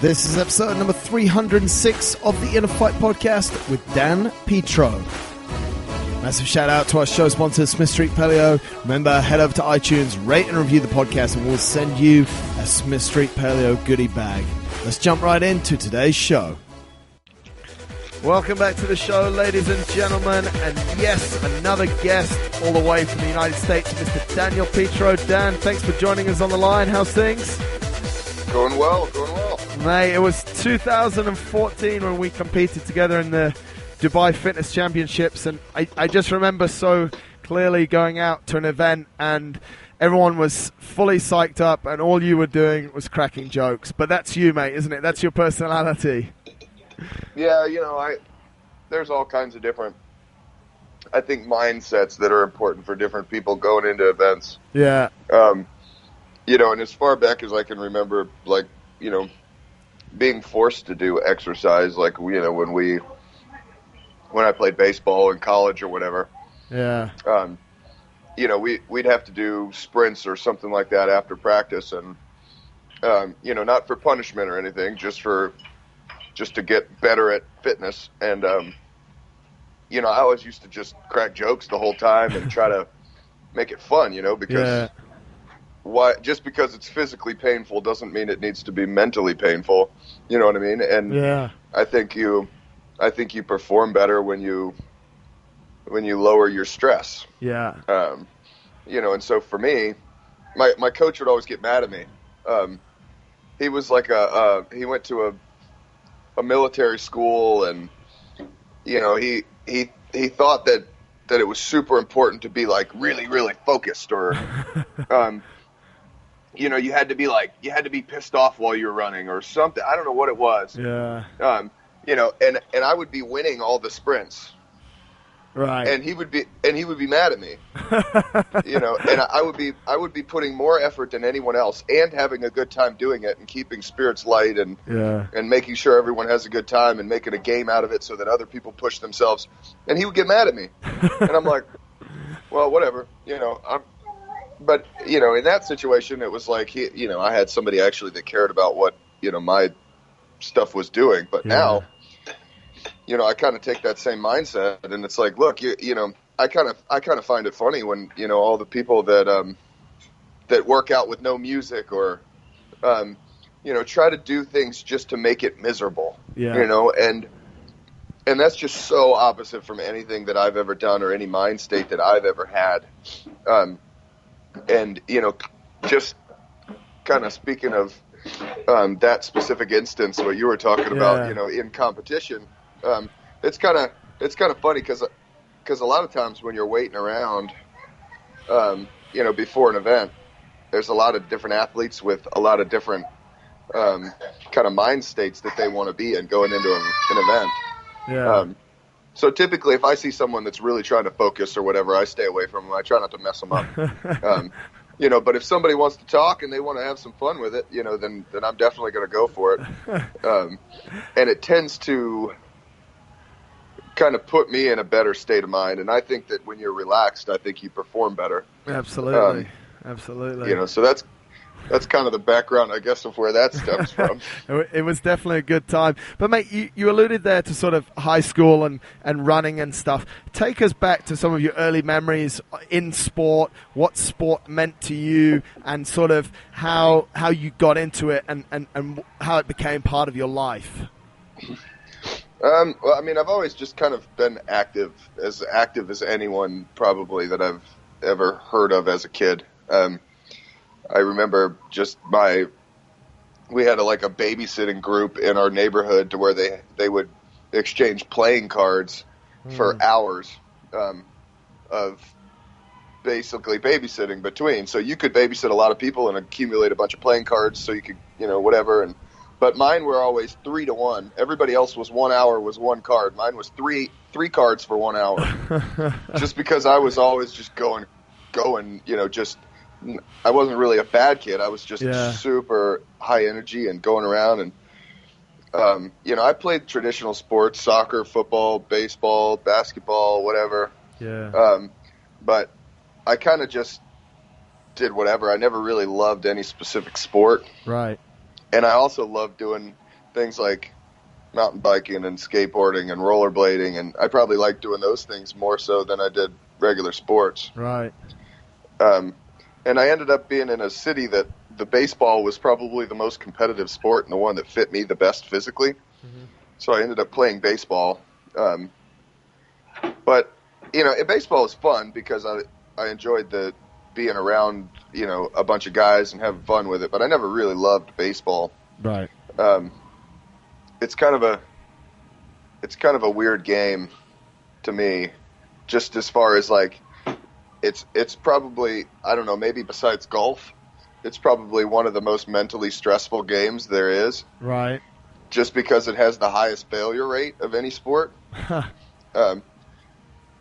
This is episode number 306 of the InnerFight podcast with Dan Petro. Massive shout out to our show sponsor, Smith Street Paleo. Remember, head over to iTunes, rate and review the podcast, and we'll send you a Smith Street Paleo goodie bag. Let's jump right into today's show. Welcome back to the show, ladies and gentlemen, and yes, another guest all the way from the United States, Mr. Daniel Petro. Dan, thanks for joining us on the line. How's things? Going well. Mate, it was 2014 when we competed together in the Dubai Fitness Championships, and I just remember so clearly going out to an event and everyone was fully psyched up and all you were doing was cracking jokes. But that's you, mate, isn't it? That's your personality. Yeah, there's all kinds of different, I think, mindsets that are important for different people going into events. Yeah. And as far back as I can remember, being forced to do exercise, when I played baseball in college or whatever. Yeah. We'd have to do sprints or something like that after practice, and not for punishment or anything, just to get better at fitness. And I always used to just crack jokes the whole time and try to make it fun, because just because it's physically painful doesn't mean it needs to be mentally painful. You know what I mean? And yeah. I think you perform better when you lower your stress. Yeah. And so for me, my coach would always get mad at me. He was he went to a military school, and he thought that it was super important to be really, really focused, or you had to be pissed off while you were running or something. I don't know what it was. Yeah. And I would be winning all the sprints. Right. And he would be mad at me. And I would be putting more effort than anyone else and having a good time doing it and keeping spirits light and making sure everyone has a good time and making a game out of it so that other people push themselves. And he would get mad at me. And I'm like, well, whatever, but in that situation, it was like I had somebody actually that cared about what, my stuff was doing. But now, I kind of take that same mindset, and it's like, look, I kind of find it funny when, all the people that work out with no music or, try to do things just to make it miserable, and that's just so opposite from anything that I've ever done or any mind state that I've ever had. And, just kind of speaking of that specific instance, what you were talking about, in competition, it's kind of funny because a lot of times when you're waiting around, before an event, there's a lot of different athletes with a lot of different kind of mind states that they want to be in going into an event. Yeah. So typically, if I see someone that's really trying to focus or whatever, I stay away from them. I try not to mess them up. But if somebody wants to talk and they want to have some fun with it, then I'm definitely going to go for it. And it tends to kind of put me in a better state of mind. And I think that when you're relaxed, I think you perform better. Absolutely. Absolutely. So that's kind of the background, I guess, of where that stems from. It was definitely a good time. But, mate, you alluded there to sort of high school and running and stuff. Take us back to some of your early memories in sport, what sport meant to you, and sort of how you got into it and how it became part of your life. Well, I mean, I've always just kind of been active as anyone probably that I've ever heard of as a kid. I remember we had a babysitting group in our neighborhood to where they would exchange playing cards for hours of basically babysitting between. So you could babysit a lot of people and accumulate a bunch of playing cards so you could, whatever. But mine were always 3-1. Everybody else was 1 hour was one card. Mine was three cards for 1 hour. Just because I was always just going, I wasn't really a bad kid. I was just super high energy and going around. And, I played traditional sports, soccer, football, baseball, basketball, whatever. Yeah. But I kind of just did whatever. I never really loved any specific sport. Right. And I also loved doing things like mountain biking and skateboarding and rollerblading, and I probably liked doing those things more so than I did regular sports. Right. And I ended up being in a city that the baseball was probably the most competitive sport and the one that fit me the best physically. Mm-hmm. So I ended up playing baseball. But, baseball was fun because I enjoyed being around, a bunch of guys and having fun with it, but I never really loved baseball. Right. It's kind of a weird game to me, just as far as like, it's probably, I don't know, maybe besides golf, it's probably one of the most mentally stressful games there is. Right. Just because it has the highest failure rate of any sport.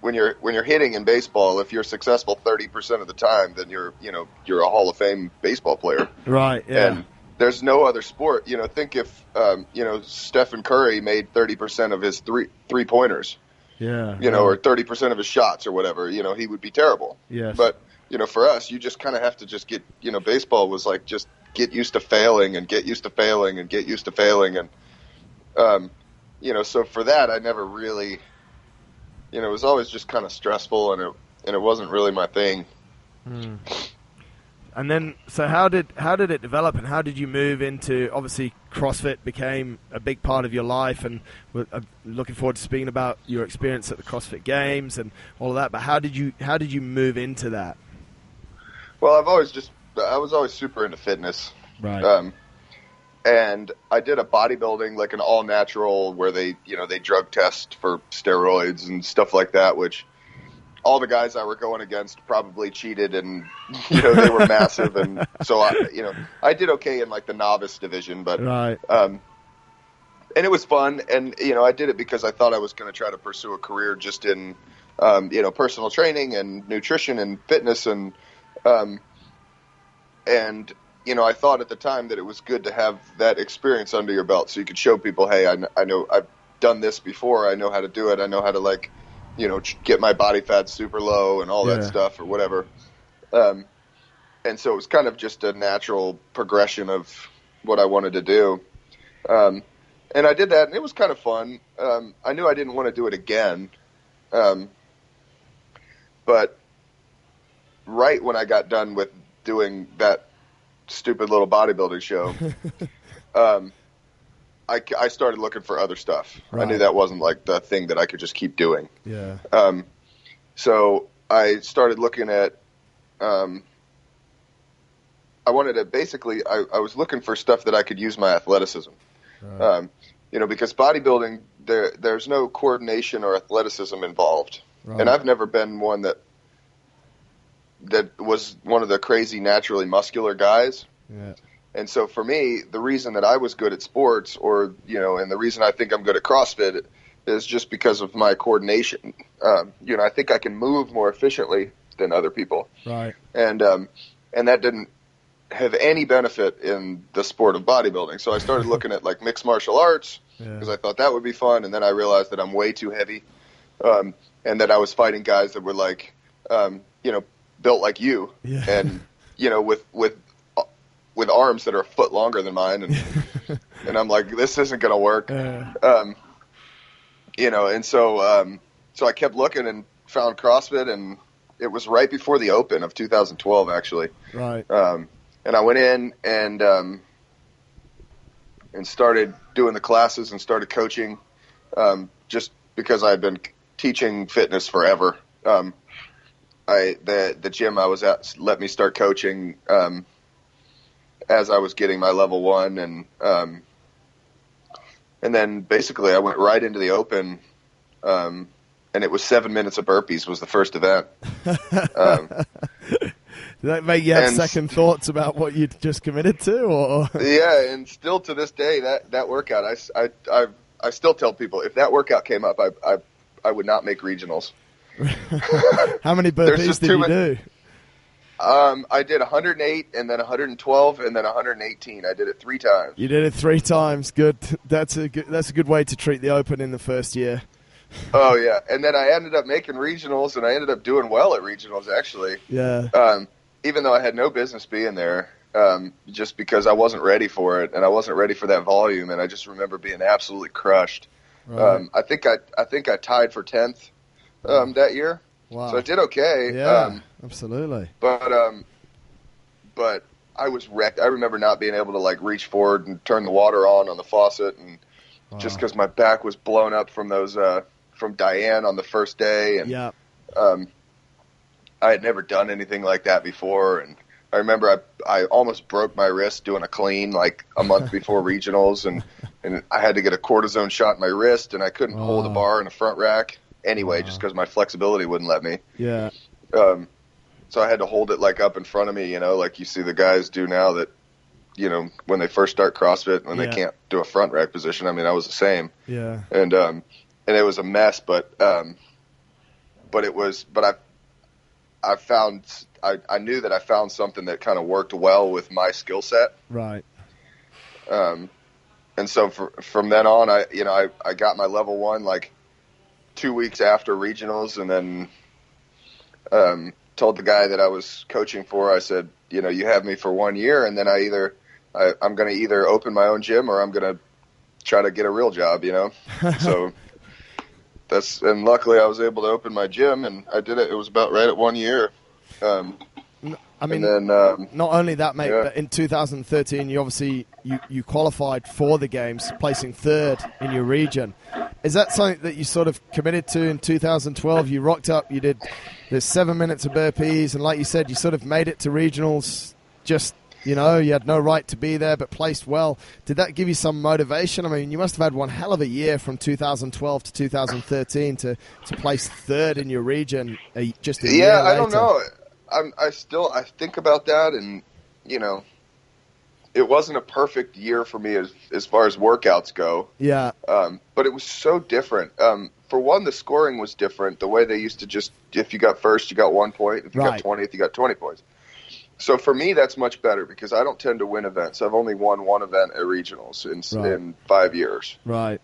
When you're hitting in baseball, if you're successful 30% of the time, then you're a Hall of Fame baseball player. Right. Yeah. And there's no other sport. Think if Stephen Curry made 30% of his three pointers. Yeah. Or 30% of his shots or whatever, he would be terrible. Yes. But, for us, you just kind of have to just get, baseball was like just get used to failing and get used to failing and get used to failing. And, so for that, I never really, it was always just kind of stressful and it wasn't really my thing. Hmm. And then, so how did it develop, and how did you move into, obviously CrossFit became a big part of your life, and we're looking forward to speaking about your experience at the CrossFit Games and all of that, but how did you move into that? Well, I was always super into fitness. Right. And I did a bodybuilding, like an all natural, where they drug test for steroids and stuff like that, which all the guys I were going against probably cheated, and they were massive, and so I did okay in like the novice division, but right. And it was fun, and I did it because I thought I was going to try to pursue a career just in personal training and nutrition and fitness, and I thought at the time that it was good to have that experience under your belt so you could show people, hey, I know I've done this before, I know how to do it, I know how to get my body fat super low and all that stuff or whatever. And so it was kind of just a natural progression of what I wanted to do. And I did that, and it was kind of fun. I knew I didn't want to do it again. But right when I got done with doing that stupid little bodybuilding show, I started looking for other stuff. Right. I knew that wasn't like the thing that I could just keep doing. Yeah. So I started looking at, I wanted to basically, I was looking for stuff that I could use my athleticism. Right. Because bodybuilding, there's no coordination or athleticism involved. Right. And I've never been one that was one of the crazy naturally muscular guys. Yeah. And so for me, the reason that I was good at sports, and the reason I think I'm good at CrossFit is just because of my coordination. I think I can move more efficiently than other people. Right. And that didn't have any benefit in the sport of bodybuilding. So I started looking at like mixed martial arts because I thought that would be fun. And then I realized that I'm way too heavy. And that I was fighting guys that were like, built like you. Yeah. And, with arms that are a foot longer than mine, and I'm like, this isn't going to work. And so I kept looking and found CrossFit, and it was right before the Open of 2012, actually. Right. And I went in and started doing the classes and started coaching, just because I had been teaching fitness forever. The gym I was at let me start coaching, as I was getting my level 1, and then basically I went right into the Open, and it was 7 minutes of burpees was the first event. Did that make you have second thoughts about what you'd just committed to, or? Yeah, and still to this day, that workout, I still tell people if that workout came up, I would not make regionals. How many burpees did you do? I did 108 and then 112 and then 118. I did it 3 times. You did it 3 times. Good. That's a good way to treat the Open in the first year. Oh yeah, and then I ended up making regionals, and I ended up doing well at regionals actually. Yeah. Even though I had no business being there, just because I wasn't ready for it, and I wasn't ready for that volume, and I just remember being absolutely crushed. Right. I think I tied for 10th that year. Wow. So I did okay. Yeah, absolutely. But I was wrecked. I remember not being able to like reach forward and turn the water on the faucet, and just because my back was blown up from those from Diane on the first day, and I had never done anything like that before, and I remember I almost broke my wrist doing a clean like a month before regionals, and I had to get a cortisone shot in my wrist, and I couldn't hold a bar in a front rack anyway, just because my flexibility wouldn't let me. Yeah. So I had to hold it like up in front of me, like you see the guys do now that, when they first start CrossFit, when they can't do a front rack position. I mean, I was the same. Yeah. And it was a mess, but I knew that I found something that kind of worked well with my skill set. Right. And so from then on, I got my level 1 like 2 weeks after regionals, and then told the guy that I was coaching for, I said, you have me for 1 year, and then I'm going to either open my own gym or I'm going to try to get a real job, So and luckily I was able to open my gym, and I did it. It was about right at 1 year. I mean, then, not only that, mate, but in 2013, you obviously you qualified for the games, placing 3rd in your region. Is that something that you sort of committed to in 2012? You rocked up, you did the 7 minutes of burpees, and like you said, you sort of made it to regionals. Just you had no right to be there, but placed well. Did that give you some motivation? I mean, you must have had one hell of a year from 2012 to 2013 to place 3rd in your region just a year later. I don't know. I think about that, and it wasn't a perfect year for me as far as workouts go. Yeah. But it was so different. For one, the scoring was different. The way they used to just, if you got first, you got 1 point. If you got 20th, you got 20 points. So for me, that's much better because I don't tend to win events. I've only won one event at regionals in 5 years. Right.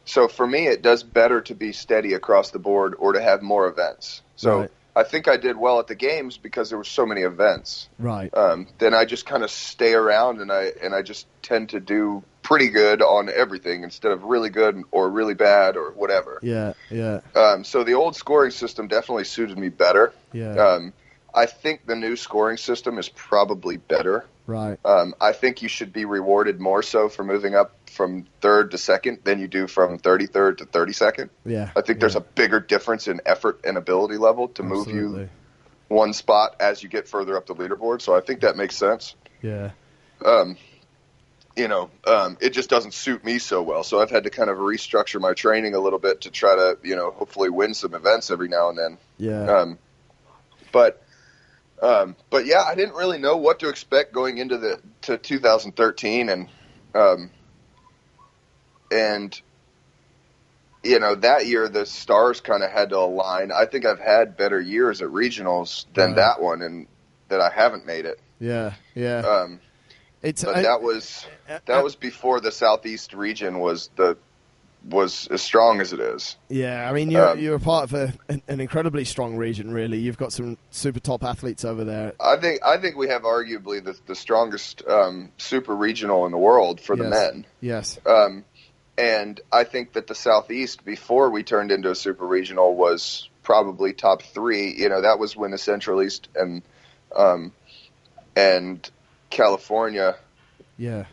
So for me, it does better to be steady across the board or to have more events. So. Right. I think I did well at the games because there were so many events. Right. Then I just kind of stay around, and I just tend to do pretty good on everything instead of really good or really bad or whatever. Yeah, yeah. So the old scoring system definitely suited me better. Yeah. I think the new scoring system is probably better. Right. I think you should be rewarded more so for moving up from 3rd to 2nd than you do from 33rd to 32nd. Yeah. I think there's a bigger difference in effort and ability level to move you one spot as you get further up the leaderboard. So I think that makes sense. Yeah. It just doesn't suit me so well. So I've had to kind of restructure my training a little bit to try to, hopefully win some events every now and then. Yeah. But yeah, I didn't really know what to expect going into 2013, and that year the stars kind of had to align. I think I've had better years at regionals than that one, and that I haven't made it. Yeah, yeah. That was before the Southeast region was as strong as it is. Yeah, I mean, you're a part of an incredibly strong region, really. You've got some super top athletes over there. I think we have arguably the strongest super regional in the world for the men. Yes. And I think that the Southeast, before we turned into a super regional, was probably top 3. That was when the Central East and California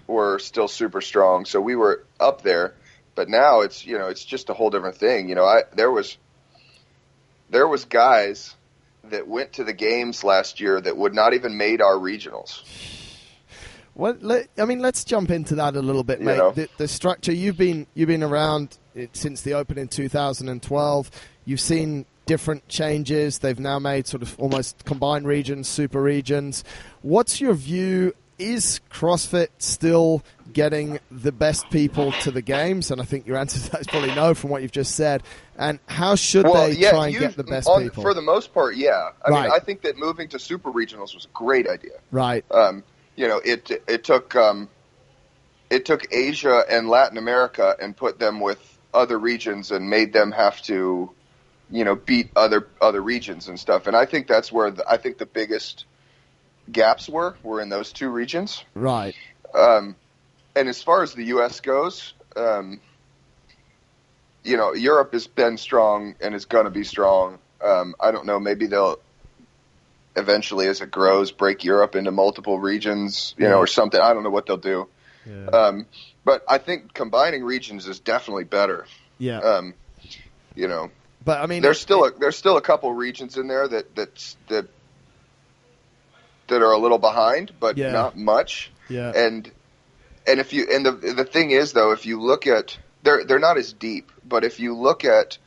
were still super strong. So we were up there. But now it's just a whole different thing. There was guys that went to the games last year that would not even made our regionals. Let's jump into that a little bit, mate. The structure, you've been around since the Open in 2012. You've seen different changes. They've now made sort of almost combined regions, super regions. What's your view? Is CrossFit still getting the best people to the games? And I think your answer to that is probably no from what you've just said. And how should they try and get the best people? For the most part, yeah. I mean, I think that moving to super regionals was a great idea. Right. It took Asia and Latin America and put them with other regions and made them have to, beat other regions and stuff. And I think that's where I think the biggest gaps were in those two regions. Right. And as far as the U.S. goes, Europe has been strong and is going to be strong. I don't know, maybe they'll eventually, as it grows, break Europe into multiple regions, or something. I don't know what they'll do. Yeah. But I think combining regions is definitely better. Yeah. But I mean, there's still a couple regions in there that are a little behind, but not much. Yeah. And the thing is, though, if you look at, they're not as deep, but if you look at,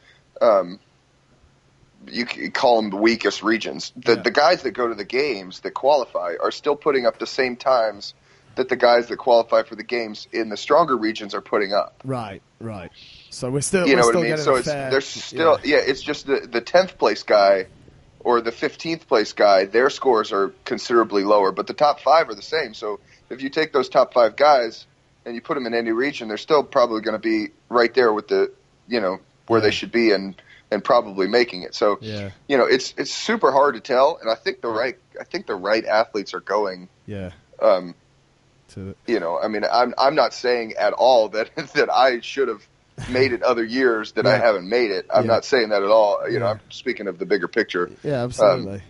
you can call them the weakest regions. The guys that go to the games that qualify are still putting up the same times that the guys that qualify for the games in the stronger regions are putting up. Right. So we're still, what I mean? So it's just the 10th place guy or the 15th place guy, their scores are considerably lower, but the top 5 are the same. So if you take those top 5 guys and you put them in any region, they're still probably going to be right there with the, where they should be and probably making it. So, it's super hard to tell. And I think the right athletes are going, I mean, I'm not saying at all that I should have made it other years that I haven't made it. I'm not saying that at all. I'm speaking of the bigger picture. Yeah, absolutely.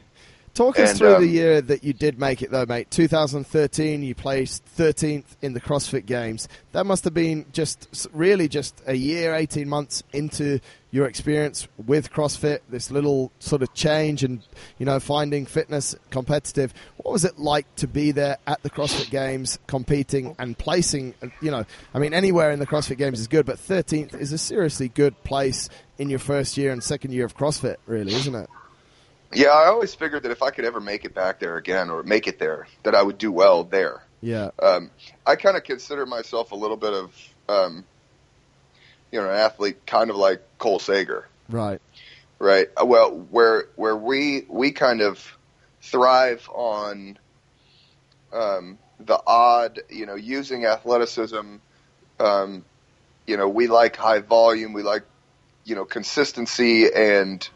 Talk us through the year that you did make it, though, mate. 2013, you placed 13th in the CrossFit Games. That must have been just a year, 18 months into your experience with CrossFit, this little sort of change and, finding fitness competitive. What was it like to be there at the CrossFit Games, competing and placing? I mean, anywhere in the CrossFit Games is good, but 13th is a seriously good place in your first year and second year of CrossFit, really, isn't it? Yeah, I always figured that if I could ever make it back there again or make it there, that I would do well there. Yeah. I kind of consider myself a little bit of, an athlete kind of like Cole Sager. Right. Right. Well, where we kind of thrive on the odd, using athleticism. We like high volume. We like, consistency and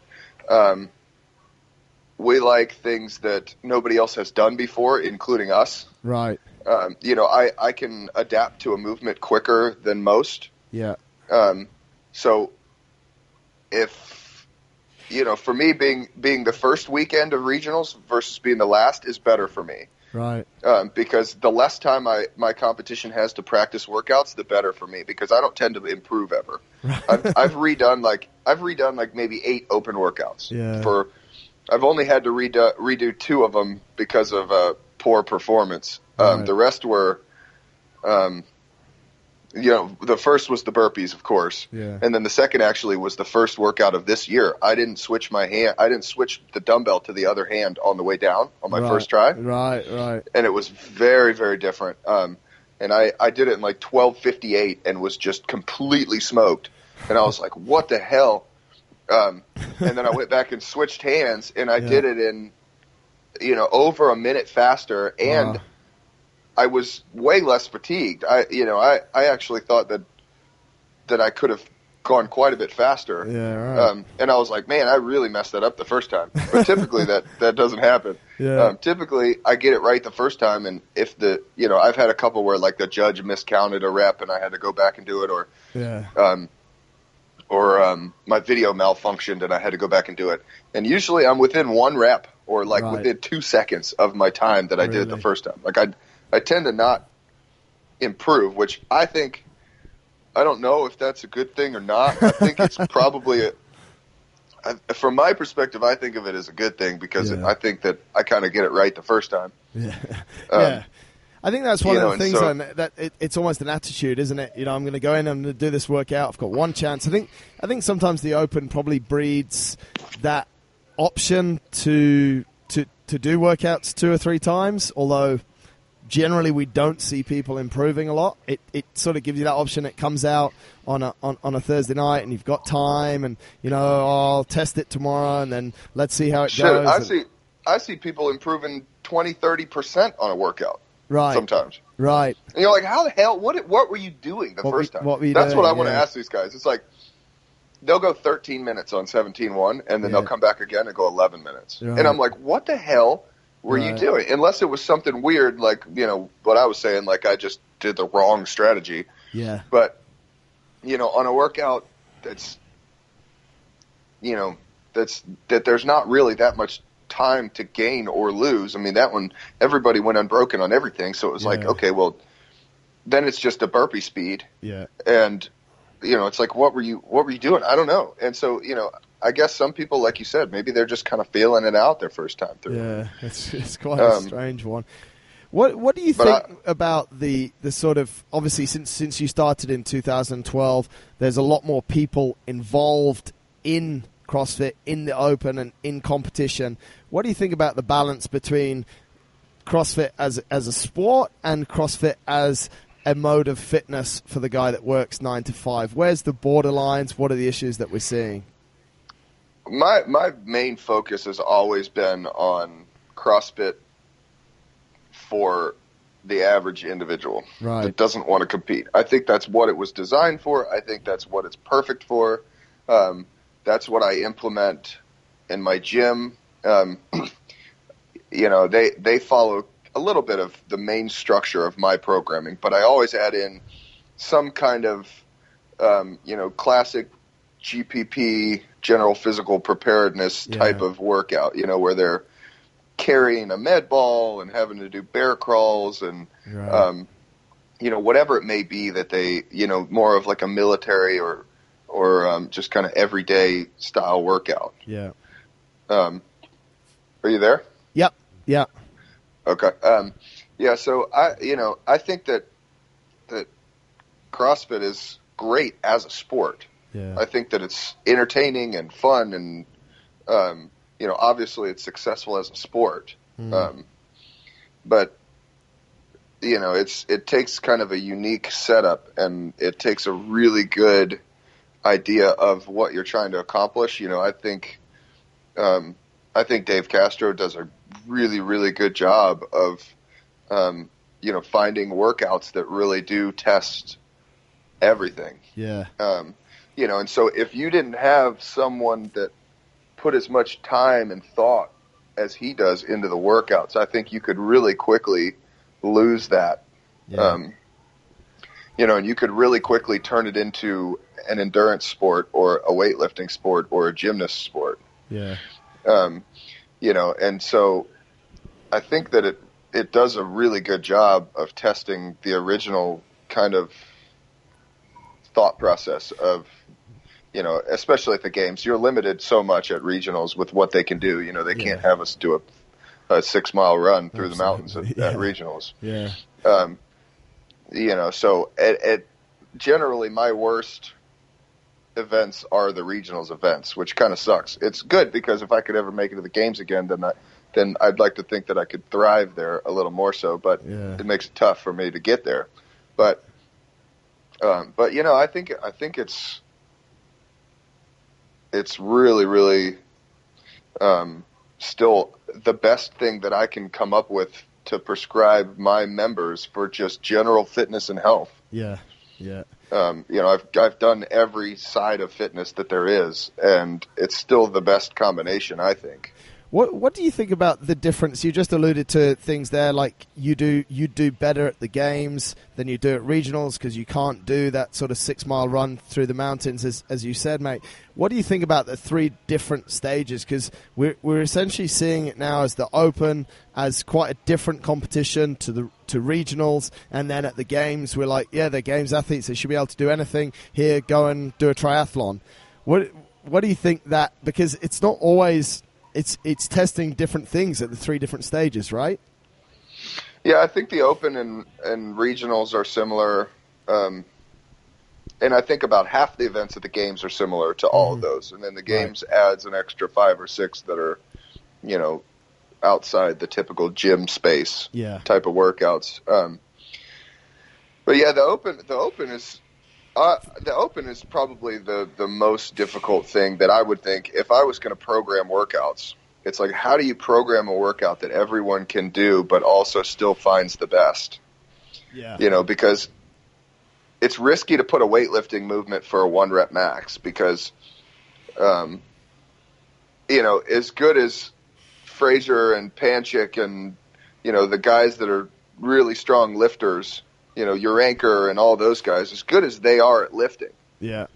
we like things that nobody else has done before, including us. Right. I can adapt to a movement quicker than most. Yeah. So if, for me being the first weekend of regionals versus being the last is better for me. Right. Because the less time my competition has to practice workouts, the better for me, because I don't tend to improve ever. I've redone like maybe 8 open workouts. Yeah. I've only had to redo 2 of them because of poor performance. Right. The rest were, the first was the burpees, of course. Yeah. And then the second actually was the first workout of this year. I didn't switch the dumbbell to the other hand on the way down on my first try. Right. And it was very, very different. And I did it in like 12:58 and was just completely smoked. And I was like, what the hell? And then I went back and switched hands, and I did it in, over a minute faster, and I was way less fatigued. I actually thought that I could have gone quite a bit faster. Yeah, right. And I was like, man, I really messed that up the first time. But typically that doesn't happen. Yeah. Typically I get it right the first time, and if I've had a couple where like the judge miscounted a rep and I had to go back and do it, or my video malfunctioned and I had to go back and do it. And usually I'm within 1 rep or like within 2 seconds of my time that I did it the first time. Like I tend to not improve, which I think, I don't know if that's a good thing or not. I think it's probably from my perspective, I think of it as a good thing because I think that I kind of get it right the first time. Yeah. I think that's one of the things that it's almost an attitude, isn't it? I'm going to go in and I'm going to do this workout. I've got one chance. I think sometimes the open probably breeds that option to do workouts 2 or 3 times. Although generally we don't see people improving a lot. It sort of gives you that option. It comes out on a Thursday night and you've got time, and I'll test it tomorrow and then let's see how it goes. I see people improving 20-30% on a workout. Right. Sometimes. Right. And you're like, how the hell, what were you doing first time? That's what I want to ask these guys. It's like, they'll go 13 minutes on 17-1, and then they'll come back again and go 11 minutes. Right. And I'm like, what the hell were you doing? Unless it was something weird, like, what I was saying, like I just did the wrong strategy. Yeah. But, on a workout that there's not really that much time to gain or lose. I mean, that one, everybody went unbroken on everything. So it was like, okay, well, then it's just a burpee speed. Yeah. And, it's like, what were you doing? I don't know. And so, I guess some people, like you said, maybe they're just kind of feeling it out their first time through. Yeah, it's quite a strange one. What do you think about the sort of, obviously since you started in 2012, there's a lot more people involved in CrossFit, in the open and in competition. What do you think about the balance between CrossFit as a sport and CrossFit as a mode of fitness for the guy that works 9 to 5? Where's the borderlines? What are the issues that we're seeing? My main focus has always been on CrossFit for the average individual that doesn't want to compete. I think that's what it was designed for. I think that's what it's perfect for. That's what I implement in my gym. They follow a little bit of the main structure of my programming, but I always add in some kind of, classic GPP, general physical preparedness type of workout, where they're carrying a med ball and having to do bear crawls and, whatever it may be that they, more of like a military or just kind of everyday style workout. Yeah. Are you there? Yep. Yeah. Okay. So I think that CrossFit is great as a sport. Yeah. I think that it's entertaining and fun and, obviously it's successful as a sport. But, it takes kind of a unique setup and it takes a really good idea of what you're trying to accomplish. I think Dave Castro does a really, really good job of, finding workouts that really do test everything. Yeah. And so if you didn't have someone that put as much time and thought as he does into the workouts, I think you could really quickly lose that. Yeah. And you could really quickly turn it into an endurance sport or a weightlifting sport or a gymnast sport. Yeah. And so I think that it does a really good job of testing the original kind of thought process of, especially at the games. You're limited so much at regionals with what they can do. They can't have us do a 6-mile run through the mountains at regionals. Yeah. So generally my worst events are the regionals events, which kind of sucks. It's good because if I could ever make it to the games again, then I'd like to think that I could thrive there a little more so, but it makes it tough for me to get there. But I think it's really, really still the best thing that I can come up with to prescribe my members for just general fitness and health. Yeah. Yeah. I've done every side of fitness that there is, and it's still the best combination, I think. What do you think about the difference? You just alluded to things there, like you do better at the games than you do at regionals because you can't do that sort of 6-mile run through the mountains, as you said, mate. What do you think about the 3 different stages? Because we're essentially seeing it now as the Open as quite a different competition to regionals, and then at the games we're like, they're games athletes, they should be able to do anything. Here, go and do a triathlon. What do you think that? Because it's not always. It's testing different things at the 3 different stages, right? Yeah, I think the Open and regionals are similar. And I think about half the events at the games are similar to all of those. And then the games adds an extra 5 or 6 that are, outside the typical gym space type of workouts. But yeah, the Open is probably the most difficult thing that I would think if I was going to program workouts. It's like, how do you program a workout that everyone can do but also still finds the best? Yeah. Because it's risky to put a weightlifting movement for a 1-rep max because, as good as Fraser and Panchik and, the guys that are really strong lifters, your anchor and all those guys, as good as they are at lifting. Yeah.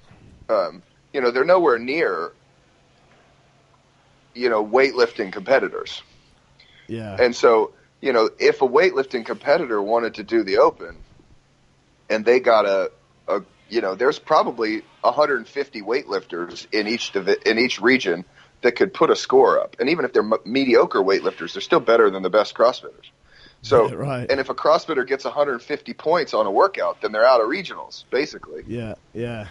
They're nowhere near, weightlifting competitors. Yeah. And so, if a weightlifting competitor wanted to do the Open and they got there's probably 150 weightlifters in each region that could put a score up. And even if they're mediocre weightlifters, they're still better than the best CrossFitters. So, yeah, right. And if a CrossFitter gets 150 points on a workout, then they're out of regionals, basically. Yeah, yeah.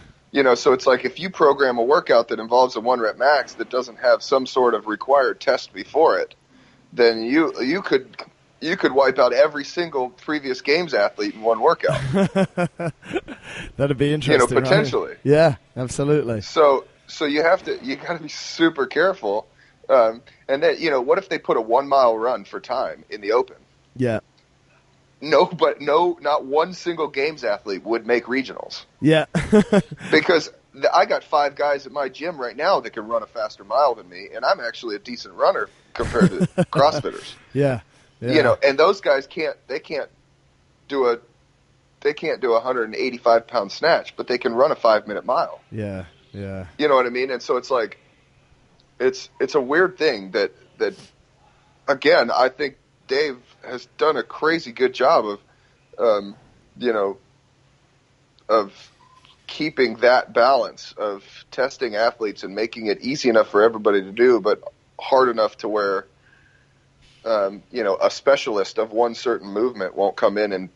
So it's like if you program a workout that involves a 1-rep max that doesn't have some sort of required test before it, then you could wipe out every single previous games athlete in one workout. That'd be interesting, potentially. Right? Yeah, absolutely. So you got to be super careful. And then, what if they put a 1 mile run for time in the Open? Yeah. Not one single games athlete would make regionals. Yeah. Because I got 5 guys at my gym right now that can run a faster mile than me, and I'm actually a decent runner compared to CrossFitters. Yeah. Yeah. And those guys can't do a 185 pound snatch, but they can run a 5-minute mile. Yeah. Yeah. You know what I mean? And so it's like, it's a weird thing that again, I think Dave has done a crazy good job of keeping that balance of testing athletes and making it easy enough for everybody to do, but hard enough to where, a specialist of one certain movement won't come in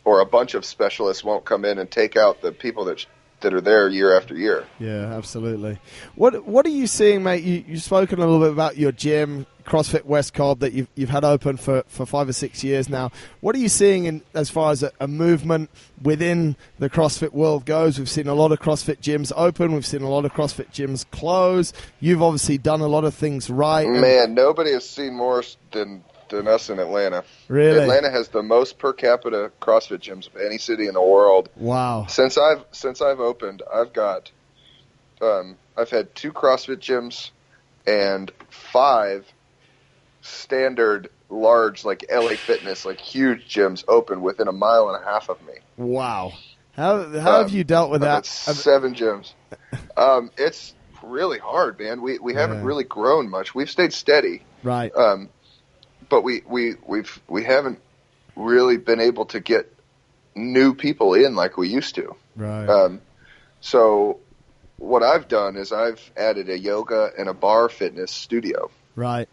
or a bunch of specialists won't come in and take out the people that are there year after year. Yeah, absolutely. What are you seeing, mate? You've spoken a little bit about your gym, CrossFit West Cobb, that you've had open for 5 or 6 years now. What are you seeing as far as a movement within the CrossFit world goes? We've seen a lot of CrossFit gyms open. We've seen a lot of CrossFit gyms close. You've obviously done a lot of things right. Man, nobody has seen more than us in Atlanta. Really? Atlanta has the most per capita CrossFit gyms of any city in the world. Wow. Since I've opened, I've got I've had 2 CrossFit gyms and 5 standard large like LA Fitness, like huge gyms open within a mile and a half of me. Wow. How have you dealt with that? 7 gyms. It's really hard, man. We haven't really grown much. We've stayed steady. Right. But we haven't really been able to get new people in like we used to. Right. So what I've done is I've added a yoga and a bar fitness studio. Right.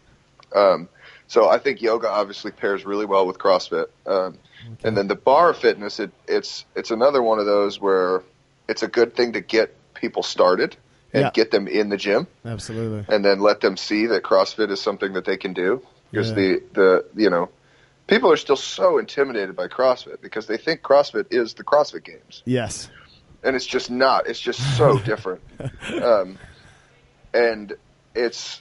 So I think yoga obviously pairs really well with CrossFit. And then the bar fitness, it's another one of those where it's a good thing to get people started and get them in the gym. Absolutely. And then let them see that CrossFit is something that they can do. Because the people are still so intimidated by CrossFit because they think CrossFit is the CrossFit Games. Yes. And it's just not. It's just so different. And it's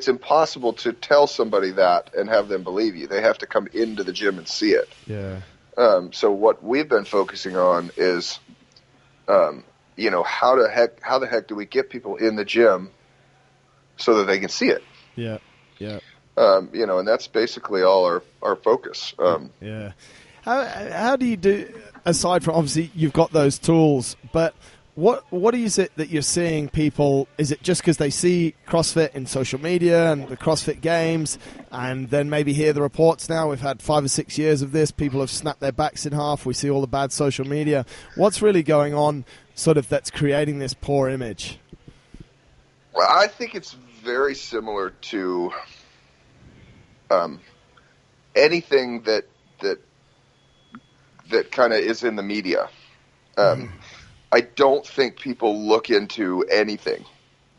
impossible to tell somebody that and have them believe you. They have to come into the gym and see it. Yeah. So what we've been focusing on is, how the heck do we get people in the gym so that they can see it? Yeah. Yeah. And that's basically all our focus. Yeah. How do you do, aside from obviously you've got those tools, but what is it that you're seeing people, is it just because they see CrossFit in social media and the CrossFit Games and then maybe hear the reports now? We've had 5 or 6 years of this. People have snapped their backs in half. We see all the bad social media. What's really going on sort of that's creating this poor image? Well, I think it's very similar to anything that kind of is in the media. I don't think people look into anything,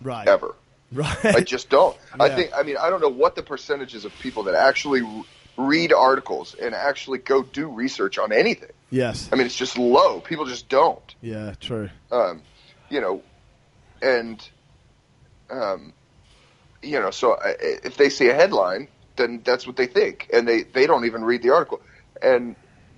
right? Ever, right? I just don't. Yeah. I don't know what the percentages of people that actually read articles and actually go do research on anything. Yes. I mean, it's just low. People just don't. Yeah, true. So if they see a headline, then that's what they think, and they don't even read the article. And,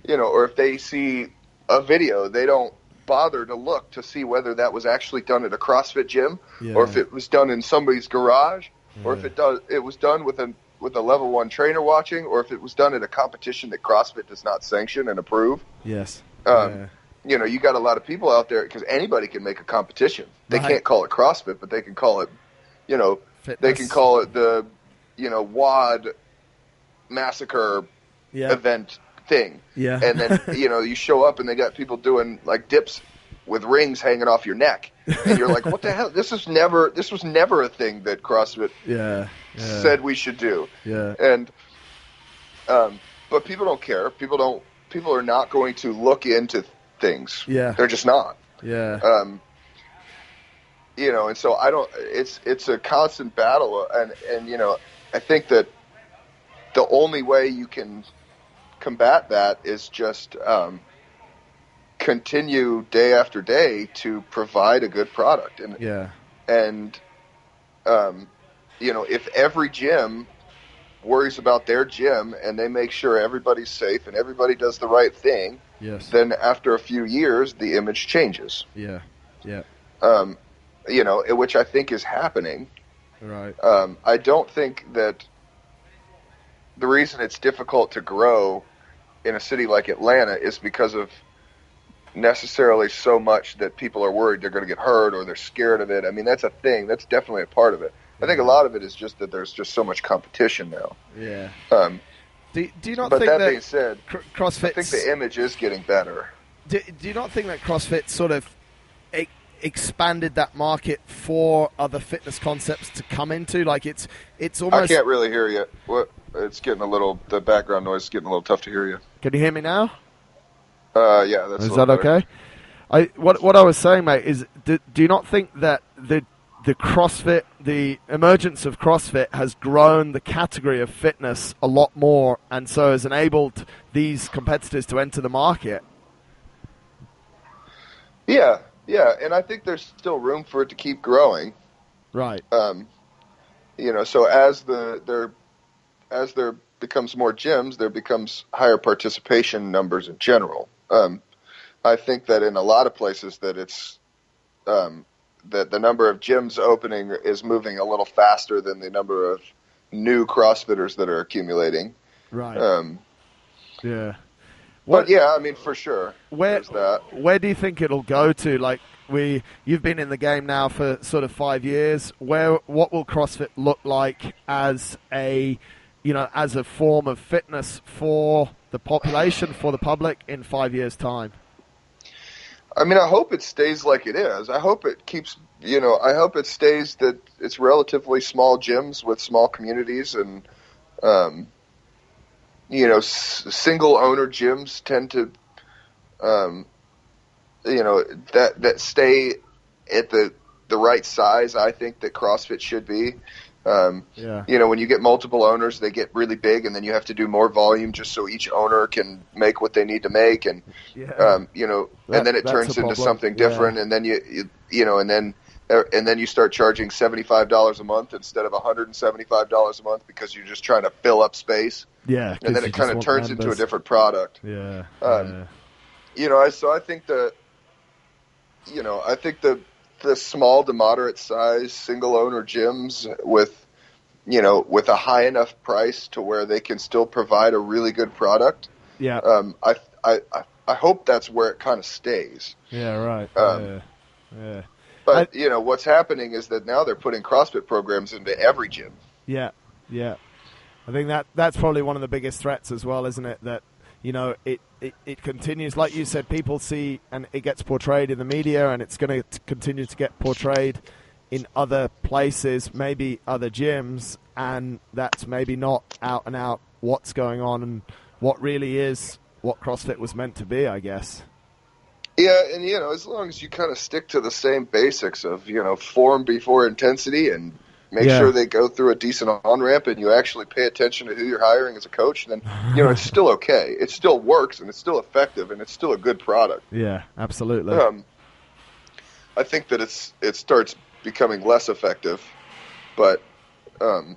or if they see a video, they don't bother to look to see whether that was actually done at a CrossFit gym or if it was done in somebody's garage or if it was done with a level 1 trainer watching, or if it was done at a competition that CrossFit does not sanction and approve. Yes. You know, you got a lot of people out there, because anybody can make a competition. They can't call it CrossFit, but they can call it, you know, fitness. They can call it the, you know, WOD massacre event thing. Yeah. And then, you know, you show up and they got people doing like dips with rings hanging off your neck. And you're like, what the hell? This was never a thing that CrossFit said we should do. Yeah. And, but people don't care. People are not going to look into things. Yeah. They're just not. Yeah. You know, and so it's a constant battle. And, you know, I think that the only way you can combat that is just, continue day after day to provide a good product. And, you know, if every gym worries about their gym and they make sure everybody's safe and everybody does the right thing, then after a few years, the image changes. Yeah. Yeah. You know, which I think is happening. Right. I don't think that the reason it's difficult to grow in a city like Atlanta is because of necessarily so much that people are worried they're going to get hurt or they're scared of it. I mean, that's a thing. That's definitely a part of it. I think a lot of it is just that there's just so much competition now. Yeah. Do you not but think that being said, CrossFit? I think the image is getting better. Do you not think that CrossFit sort of expanded that market for other fitness concepts to come into? Like it's almost. I can't really hear you. It's getting the background noise is getting a little tough to hear you. Can you hear me now? Yeah, that's. Is that okay? What I was saying, mate, is do you not think that the CrossFit, the emergence of CrossFit has grown the category of fitness a lot more, and so has enabled these competitors to enter the market? Yeah, and I think there's still room for it to keep growing. Right. You know, so as there becomes more gyms, there becomes higher participation numbers in general. I think that in a lot of places that it's that the number of gyms opening is moving a little faster than the number of new CrossFitters that are accumulating. Right. Yeah. But yeah, I mean, for sure. Where do you think it'll go to? Like you've been in the game now for sort of 5 years. What will CrossFit look like as a form of fitness for the population, for the public in 5 years' time? I mean, I hope it stays like it is. I hope it keeps, I hope it stays that it's relatively small gyms with small communities and, single owner gyms tend to, that stay at the right size. I think that CrossFit should be. When you get multiple owners, they get really big, and then you have to do more volume just so each owner can make what they need to make, and and then it turns into something different, and then and then you start charging $75 a month instead of $175 a month because you're just trying to fill up space. Yeah, and then it kind of turns into a different product. Yeah. So I think the small to moderate size single owner gyms with a high enough price to where they can still provide a really good product. Yeah. I hope that's where it kind of stays. Yeah. Right. Yeah. But what's happening is that now they're putting CrossFit programs into every gym. Yeah. Yeah. I think that's probably one of the biggest threats as well, isn't it? That it continues, like you said, people see and it gets portrayed in the media, and it's going to continue to get portrayed in other places, maybe other gyms, and that's maybe not out and out what's going on and what really is what CrossFit was meant to be, I guess. Yeah, and as long as you kind of stick to the same basics of form before intensity and make sure they go through a decent on-ramp, and you actually pay attention to who you're hiring as a coach, then, it's still okay. It still works, and it's still effective, and it's still a good product. Yeah, absolutely. I think that it starts becoming less effective, but, and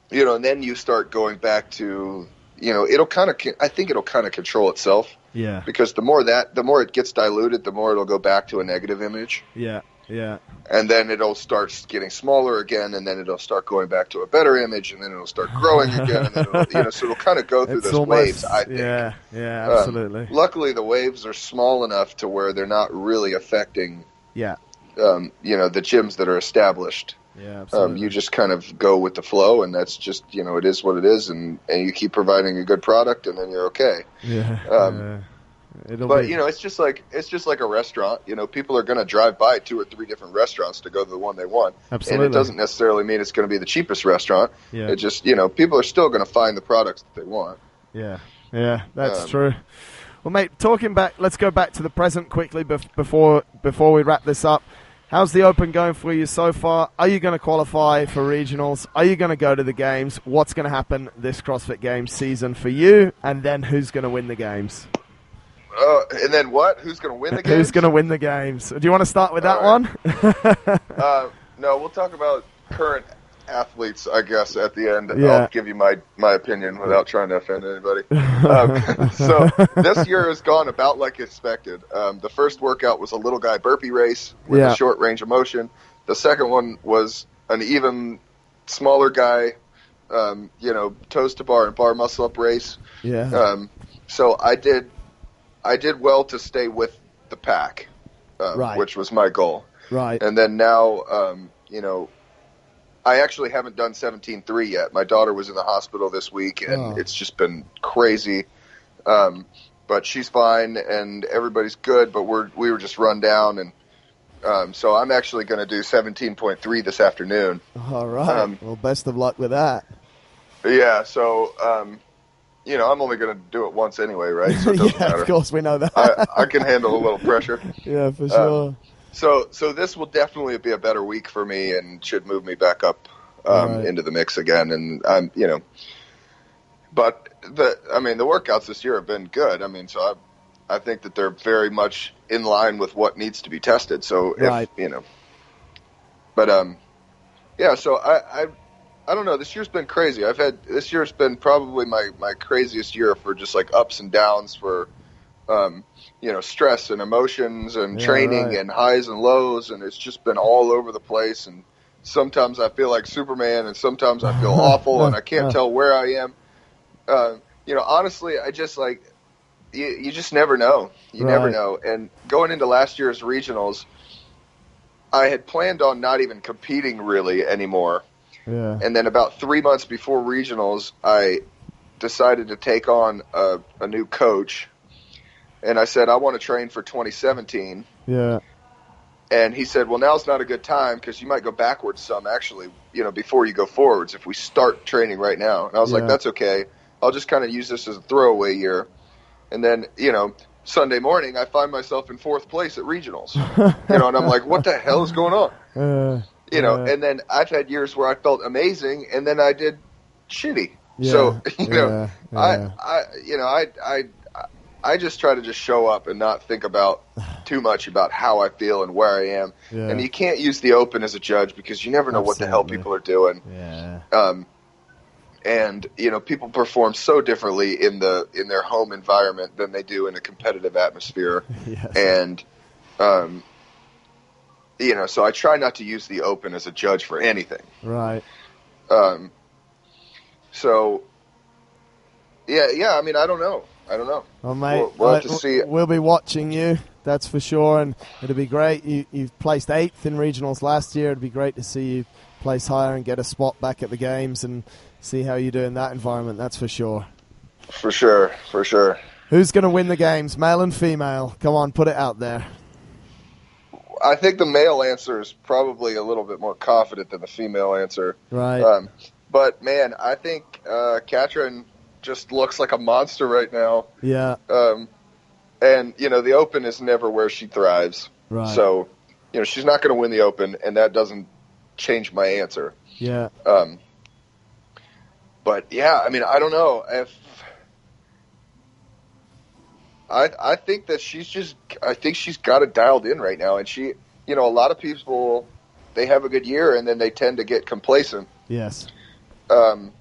then you start going back to I think it'll kind of control itself. Yeah. Because the more it gets diluted, the more it'll go back to a negative image. Yeah. Yeah. And then it'll start getting smaller again, and then it'll start going back to a better image, and then it'll start growing again, and then so it'll kind of go through those waves, I think. Yeah, absolutely. Luckily, the waves are small enough to where they're not really affecting, the gyms that are established. Yeah, absolutely. You just kind of go with the flow, and that's just, it is what it is, and you keep providing a good product, and then you're okay. Yeah. It's just like a restaurant. People are going to drive by 2 or 3 different restaurants to go to the one they want. Absolutely. And it doesn't necessarily mean it's going to be the cheapest restaurant. Yeah. It just, people are still going to find the products that they want. Yeah, that's true. Well, mate, let's go back to the present quickly before we wrap this up. How's the Open going for you so far? Are you going to qualify for regionals? Are you going to go to the games? What's going to happen this CrossFit Games season for you? And then who's going to win the games? And then what? Who's going to win the games? Who's going to win the games? Do you want to start with that one? No, we'll talk about current athletes, I guess, at the end. Yeah. I'll give you my opinion without trying to offend anybody. So this year has gone about like expected. The first workout was a little guy burpee race with a short range of motion. The second one was an even smaller guy, toes to bar and bar muscle up race. Yeah. So I did well to stay with the pack, which was my goal. Right. And then now, I actually haven't done 17.3 yet. My daughter was in the hospital this week, and it's just been crazy. But she's fine, and everybody's good, but we were just run down. And so I'm actually going to do 17.3 this afternoon. All right. Well, best of luck with that. Yeah, so... I'm only going to do it once anyway, right? So it doesn't matter. Of course, we know that. I can handle a little pressure. Yeah, for sure. So this will definitely be a better week for me and should move me back up into the mix again. And but the workouts this year have been good. So I think that they're very much in line with what needs to be tested. So so I don't know. This year's been crazy. This year's been probably my craziest year for just like ups and downs for, stress and emotions and training and highs and lows. And it's just been all over the place. And sometimes I feel like Superman and sometimes I feel awful and I can't tell where I am. Honestly, I just you just never know. You never know. And going into last year's regionals, I had planned on not even competing really anymore. Yeah. And then about 3 months before regionals, I decided to take on a new coach. And I said, I want to train for 2017. Yeah. And he said, well, now's not a good time because you might go backwards some, actually, before you go forwards if we start training right now. And I was like, that's okay. I'll just kind of use this as a throwaway year. And then, Sunday morning, I find myself in 4th place at regionals. And I'm like, what the hell is going on? And then I've had years where I felt amazing, and then I did shitty. Yeah, so, I just try to just show up and not think about too much about how I feel and where I am. Yeah. And you can't use the Open as a judge because you never know what the hell people are doing. Yeah. And people perform so differently in their home environment than they do in a competitive atmosphere. Yes. And so I try not to use the Open as a judge for anything. Right. So, I don't know. Well, mate, we'll have to see. We'll be watching you, that's for sure, and it'll be great. You've placed 8th in regionals last year. It'd be great to see you place higher and get a spot back at the games and see how you do in that environment, that's for sure. For sure. Who's going to win the games, male and female? Come on, put it out there. I think the male answer is probably a little bit more confident than the female answer. Right. But, man, I think Katrin just looks like a monster right now. Yeah. And, the Open is never where she thrives. Right. So, she's not going to win the Open, and that doesn't change my answer. Yeah. But, I don't know. I think that she's got it dialed in right now. And she, a lot of people, they have a good year and then they tend to get complacent. Yes. And,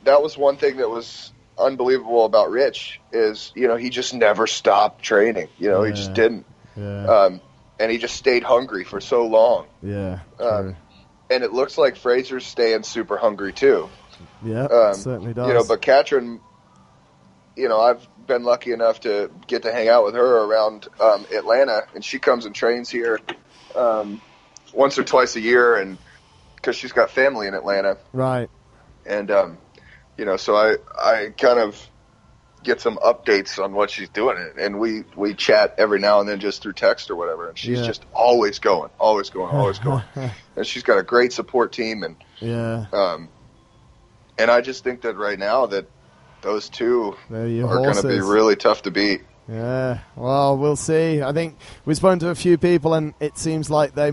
that was one thing that was unbelievable about Rich is, he just never stopped training. He just didn't. Yeah. And he just stayed hungry for so long. Yeah. And it looks like Fraser's staying super hungry too. Yeah, certainly does. But Katrin, I've been lucky enough to get to hang out with her around Atlanta, and she comes and trains here once or twice a year, and because she's got family in Atlanta. Right. And, so I kind of get some updates on what she's doing, and we chat every now and then just through text or whatever, and she's just always going. And she's got a great support team, and and I just think that right now that those two are going to be really tough to beat. Yeah, well, we'll see. I think we've spoken to a few people, and it seems like they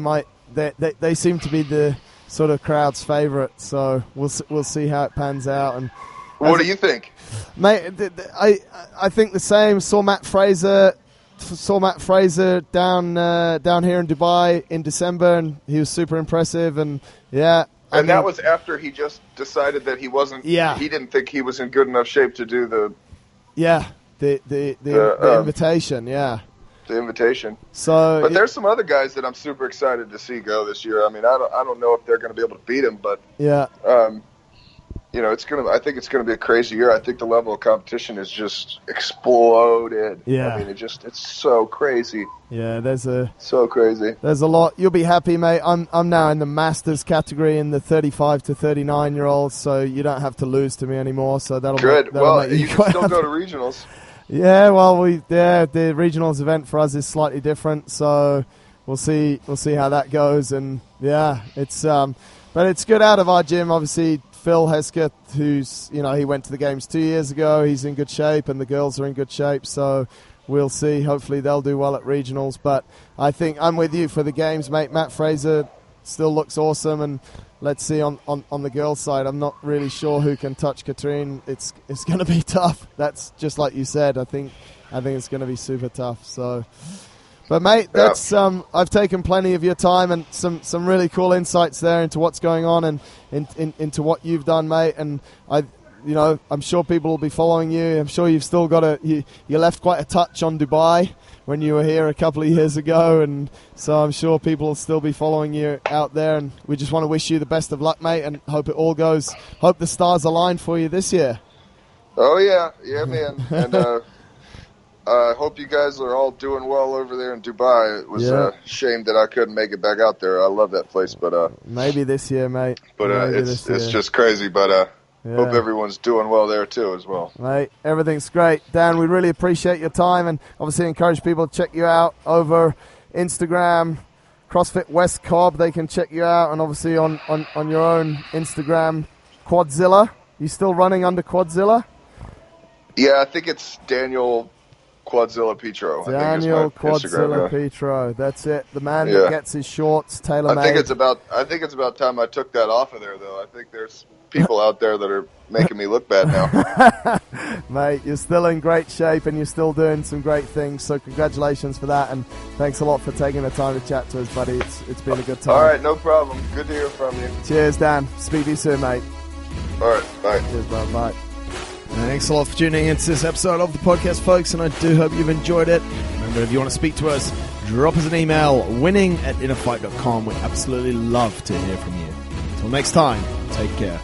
seem to be the sort of crowd's favourite. So we'll see how it pans out. And what do you think, mate? I think the same. Saw Matt Fraser down here in Dubai in December, and he was super impressive. And that was after he just decided that he wasn't. Yeah. He didn't think he was in good enough shape to do the. Yeah, the invitation. Yeah. The invitation. But there's some other guys that I'm super excited to see go this year. I mean, I don't know if they're going to be able to beat him, but I think it's going to be a crazy year. I think the level of competition is just exploded. Yeah. I mean, it's so crazy. Yeah, so crazy. There's a lot. You'll be happy, mate. I'm now in the Masters category in the 35 to 39 year olds, so you don't have to lose to me anymore. So that'll good. Make you can still go to regionals. Yeah, well, the regionals event for us is slightly different, so we'll see how that goes. And but it's good out of our gym. Obviously, Phil Hesketh, who's he went to the games 2 years ago. He's in good shape, and the girls are in good shape. So we'll see. Hopefully, they'll do well at regionals. But I think I'm with you for the games, mate. Matt Fraser still looks awesome, and let's see on the girls' side. I'm not really sure who can touch Katrine. It's going to be tough. That's just like you said. I think it's going to be super tough. So, but mate, that's I've taken plenty of your time and some really cool insights there into what's going on and into what you've done, mate. And I'm sure people will be following you. I'm sure you've still got you left quite a touch on Dubai when you were here a couple of years ago, and so I'm sure people will still be following you out there, and we just want to wish you the best of luck, mate, and hope the stars align for you this year. Oh yeah man. And I hope you guys are all doing well over there in Dubai. It was a shame that I couldn't make it back out there. I love that place, but maybe this year, mate. But it's just crazy, but hope everyone's doing well there too as well. Mate, everything's great. Dan, we really appreciate your time, and obviously encourage people to check you out over Instagram, CrossFit West Cobb. They can check you out, and obviously on your own Instagram, Quadzilla. You still running under Quadzilla? Yeah, I think it's Daniel Quadzilla Petro. Daniel Quadzilla Petro. That's it. The man that gets his shorts tailor-made. I think it's about time I took that off of there, though. I think there's people out there that are making me look bad now. Mate, you're still in great shape and you're still doing some great things, so congratulations for that, and thanks a lot for taking the time to chat to us, buddy. It's been a good time. All right, no problem. Good to hear from you. Cheers, Dan. Speak to you soon, mate. All right, bye. Cheers, bud. Bye. Thanks a lot for tuning into this episode of the podcast, folks, and I do hope you've enjoyed it. Remember, if you want to speak to us, drop us an email, winning@innerfight.com. We'd absolutely love to hear from you. Until next time, take care.